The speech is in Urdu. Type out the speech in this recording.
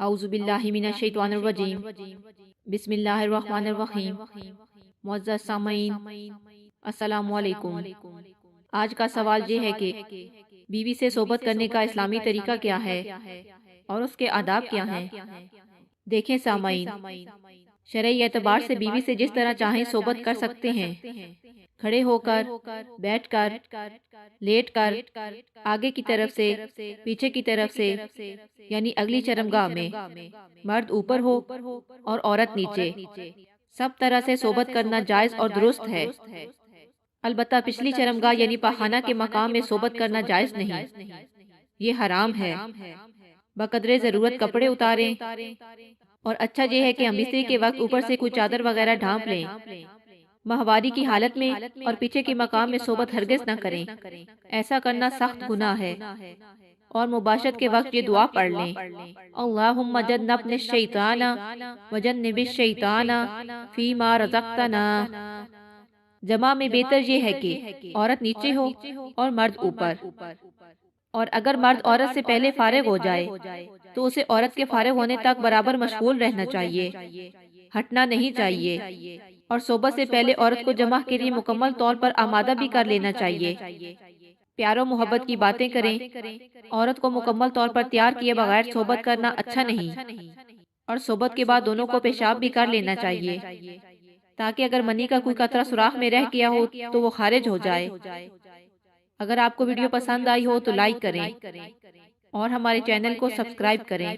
اعوذ باللہ من الشیطان الرجیم بسم اللہ الرحمن الرحیم۔ معزز سامعین، السلام علیکم۔ آج کا سوال یہ ہے کہ بیوی سے صحبت کرنے کا اسلامی طریقہ کیا ہے اور اس کے آداب کیا ہیں؟ دیکھیں سامعین، شرعی اعتبار سے بیوی سے جس طرح چاہیں صحبت کر سکتے ہیں، کھڑے ہو کر، بیٹھ کر، لیٹ کر، آگے کی طرف سے، پیچھے کی طرف سے، یعنی اگلی چرمگاہ میں، مرد اوپر ہو اور عورت نیچے، سب طرح سے صحبت کرنا جائز اور درست ہے۔ البتہ پچھلی چرمگاہ یعنی پاخانہ کے مقام میں صحبت کرنا جائز نہیں، یہ حرام ہے۔ بقدر ضرورت کپڑے اتاریں، اور اچھا یہ ہے کہ ہم بستری کے وقت اوپر سے کوئی چادر وغیرہ ڈھانپ لیں۔ ماہواری کی حالت میں اور پیچھے کے مقام میں صحبت ہرگز نہ کریں، ایسا کرنا سخت گناہ ہے۔ اور مباشرت کے وقت یہ دعا پڑھ لیں: اللہم جنبنا الشیطان وجنب الشیطان فیما رزقتنا۔ جمع میں بہتر یہ ہے کہ عورت نیچے ہو اور مرد اوپر، اور اگر مرد عورت سے پہلے فارغ ہو جائے تو اسے عورت کے فارغ ہونے تک برابر مشغول رہنا چاہیے، ہٹنا نہیں چاہیے، اور صحبت سے پہلے عورت کو جمع کے لیے مکمل طور پر آمادہ بھی کر لینا چاہیے۔ پیار و محبت کی باتیں کریں۔ عورت کو مکمل طور پر تیار کیے بغیر صحبت کرنا اچھا نہیں، اور صحبت کے بعد دونوں کو پیشاب بھی کر لینا چاہیے، تاکہ اگر منی کا کوئی قطرہ سوراخ میں رہ گیا ہو تو وہ خارج ہو جائے۔ اگر آپ کو ویڈیو پسند آئی ہو تو لائک کریں اور ہمارے چینل کو سبسکرائب کریں۔